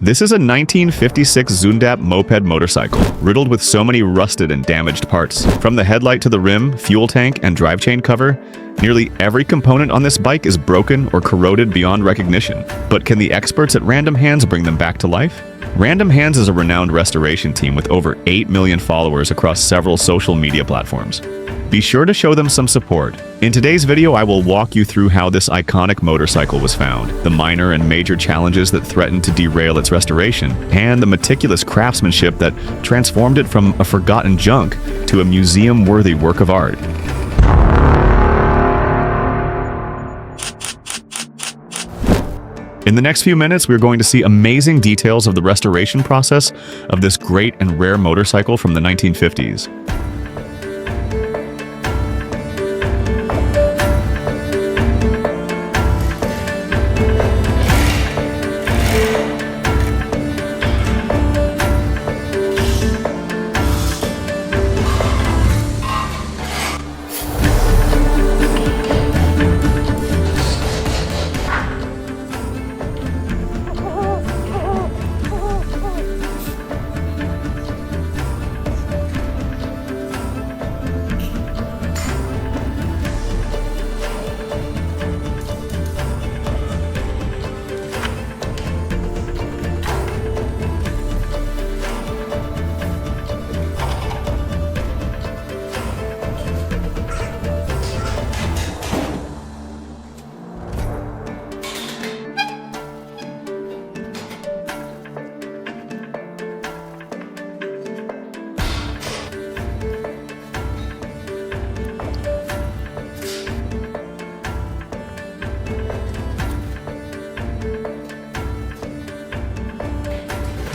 This is a 1956 Zundapp moped motorcycle, riddled with so many rusted and damaged parts. From the headlight to the rim, fuel tank, and drive chain cover, nearly every component on this bike is broken or corroded beyond recognition. But can the experts at Random Hands bring them back to life? Random Hands is a renowned restoration team with over 8 million followers across several social media platforms. Be sure to show them some support. In today's video, I will walk you through how this iconic motorcycle was found, the minor and major challenges that threatened to derail its restoration, and the meticulous craftsmanship that transformed it from a forgotten junk to a museum-worthy work of art. In the next few minutes, we're going to see amazing details of the restoration process of this great and rare motorcycle from the 1950s.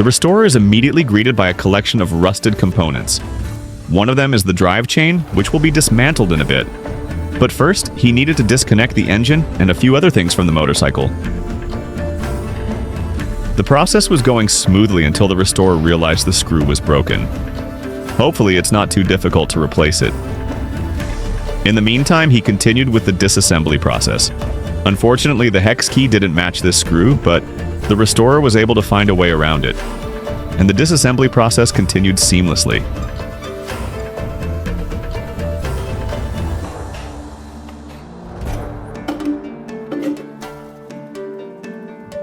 The restorer is immediately greeted by a collection of rusted components. One of them is the drive chain, which will be dismantled in a bit. But first, he needed to disconnect the engine and a few other things from the motorcycle. The process was going smoothly until the restorer realized the screw was broken. Hopefully, it's not too difficult to replace it. In the meantime, he continued with the disassembly process. Unfortunately, the hex key didn't match this screw, but the restorer was able to find a way around it, and the disassembly process continued seamlessly.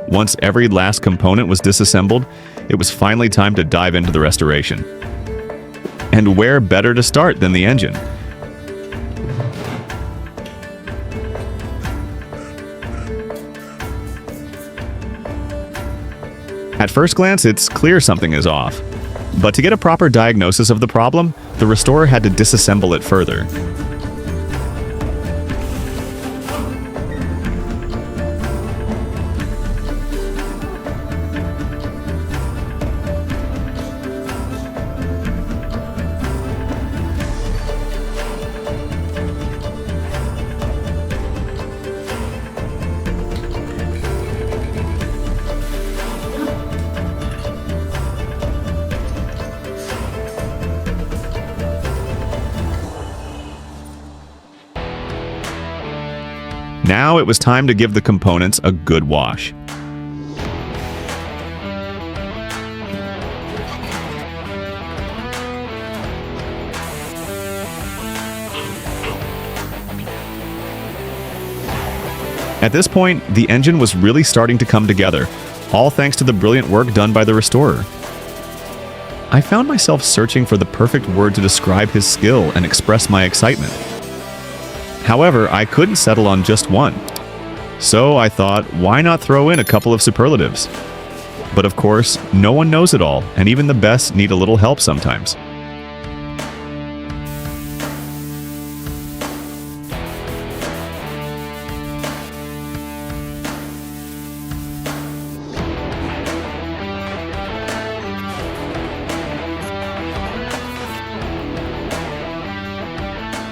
Once every last component was disassembled, it was finally time to dive into the restoration. And where better to start than the engine? At first glance, it's clear something is off. But to get a proper diagnosis of the problem, the restorer had to disassemble it further. Now it was time to give the components a good wash. At this point, the engine was really starting to come together, all thanks to the brilliant work done by the restorer. I found myself searching for the perfect word to describe his skill and express my excitement. However, I couldn't settle on just one. So I thought, why not throw in a couple of superlatives? But of course, no one knows it all, and even the best need a little help sometimes.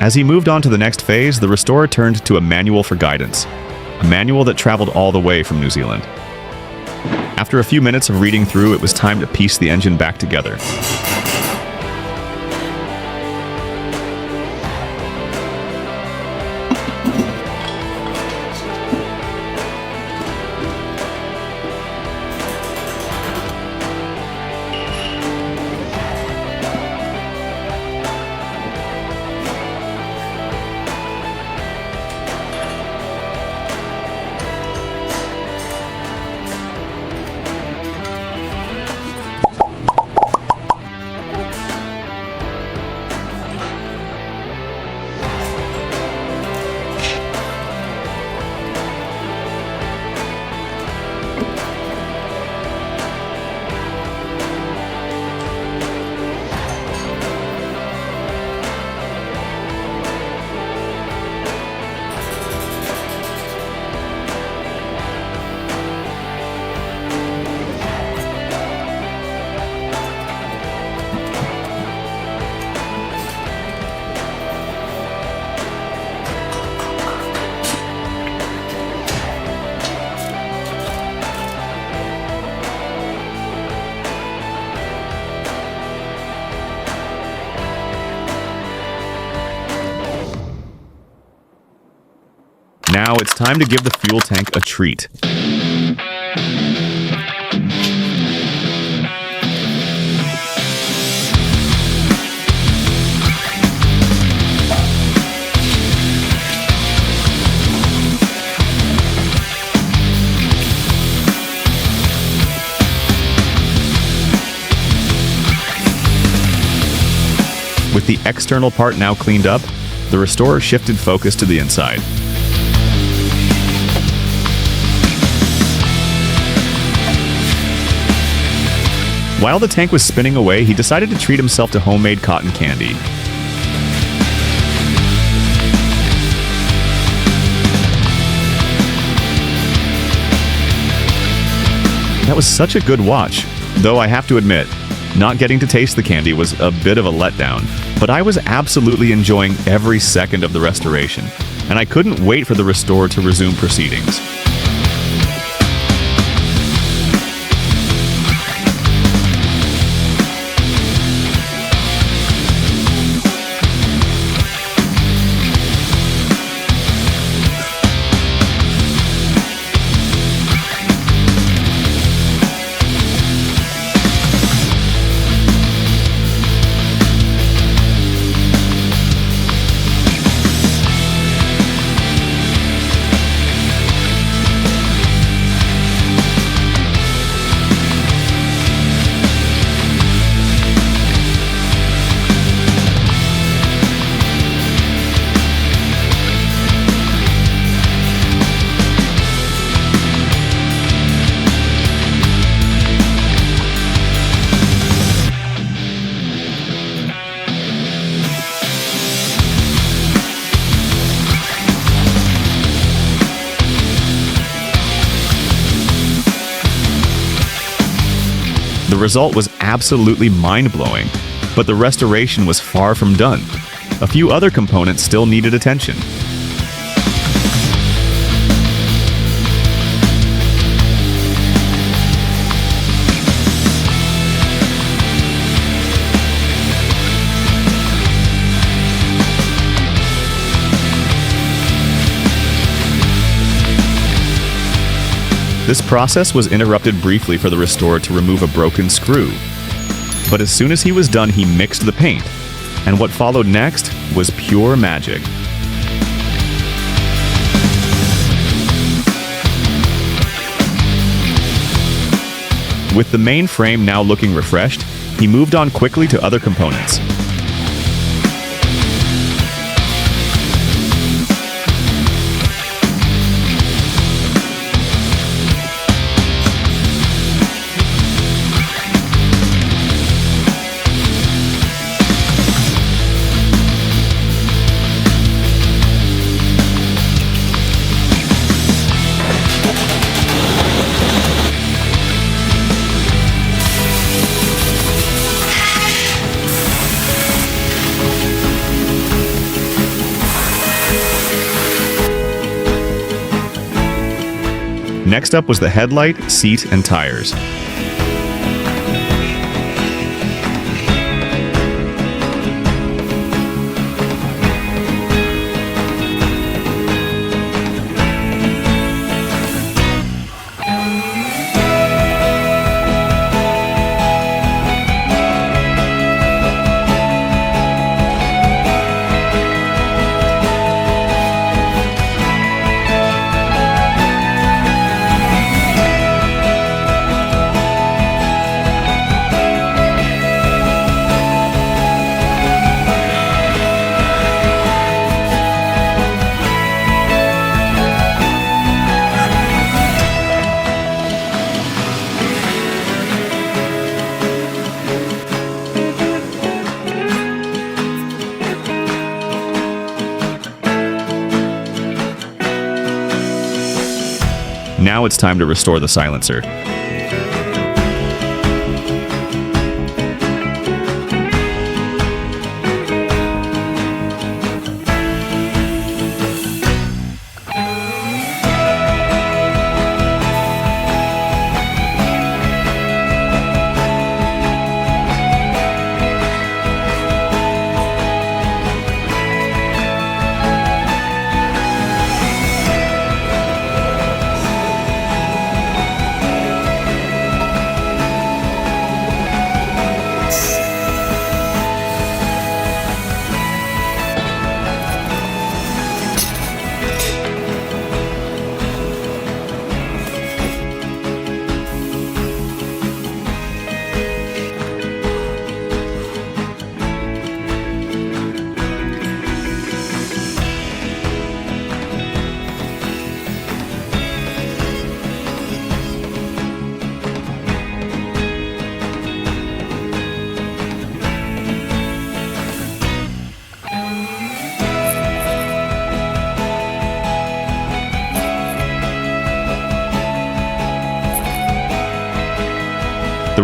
As he moved on to the next phase, the restorer turned to a manual for guidance, a manual that traveled all the way from New Zealand. After a few minutes of reading through, it was time to piece the engine back together. Now it's time to give the fuel tank a treat. With the external part now cleaned up, the restorer shifted focus to the inside. While the tank was spinning away, he decided to treat himself to homemade cotton candy. That was such a good watch, though I have to admit, not getting to taste the candy was a bit of a letdown, but I was absolutely enjoying every second of the restoration, and I couldn't wait for the restorer to resume proceedings. The result was absolutely mind-blowing, but the restoration was far from done. A few other components still needed attention. This process was interrupted briefly for the restorer to remove a broken screw. But as soon as he was done, he mixed the paint, and what followed next was pure magic. With the main frame now looking refreshed, he moved on quickly to other components. Next up was the headlight, seat, and tires. Now it's time to restore the silencer.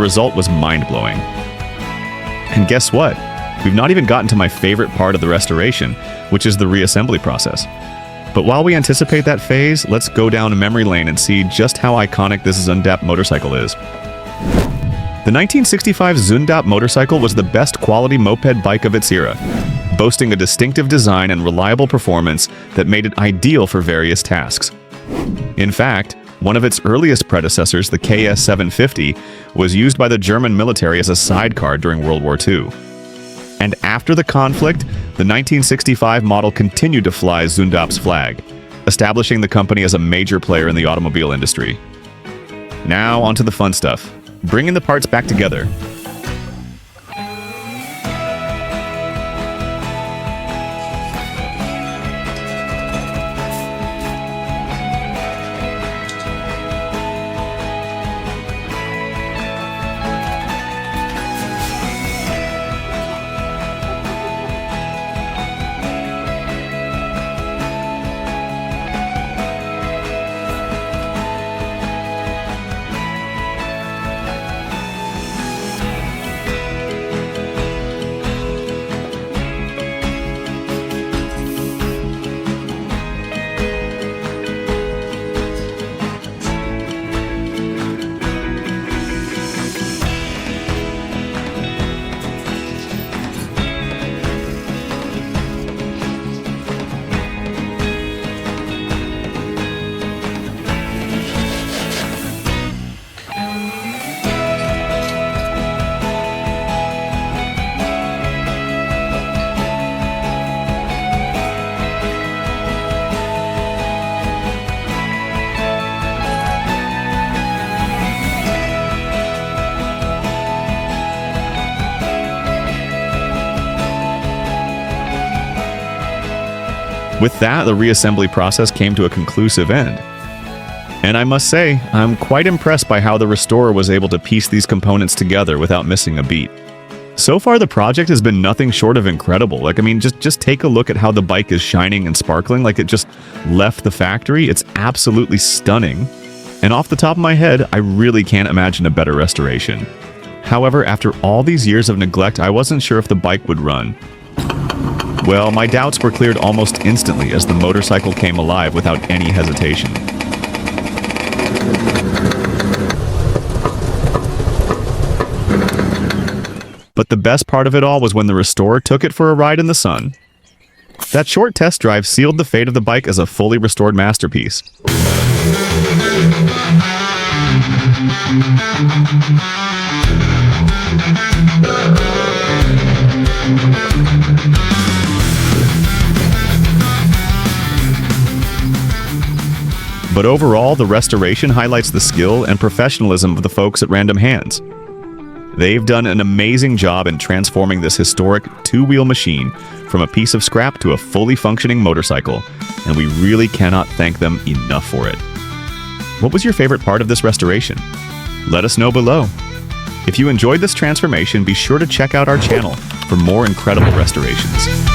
result was mind-blowing. And guess what? We've not even gotten to my favorite part of the restoration, which is the reassembly process. But while we anticipate that phase, let's go down a memory lane and see just how iconic this Zundapp motorcycle is. The 1965 Zundapp motorcycle was the best quality moped bike of its era, boasting a distinctive design and reliable performance that made it ideal for various tasks. In fact, one of its earliest predecessors, the KS 750, was used by the German military as a sidecar during World War II. And after the conflict, the 1965 model continued to fly Zundapp's flag, establishing the company as a major player in the automobile industry. Now onto the fun stuff, bringing the parts back together. With that, the reassembly process came to a conclusive end. And I must say, I'm quite impressed by how the restorer was able to piece these components together without missing a beat. So far, the project has been nothing short of incredible. Just take a look at how the bike is shining and sparkling like it just left the factory. It's absolutely stunning. And off the top of my head, I really can't imagine a better restoration. However, after all these years of neglect, I wasn't sure if the bike would run. Well, my doubts were cleared almost instantly as the motorcycle came alive without any hesitation. But the best part of it all was when the restorer took it for a ride in the sun. That short test drive sealed the fate of the bike as a fully restored masterpiece. But overall, the restoration highlights the skill and professionalism of the folks at Random Hands. They've done an amazing job in transforming this historic two-wheel machine from a piece of scrap to a fully functioning motorcycle, and we really cannot thank them enough for it. What was your favorite part of this restoration? Let us know below. If you enjoyed this transformation, be sure to check out our channel for more incredible restorations.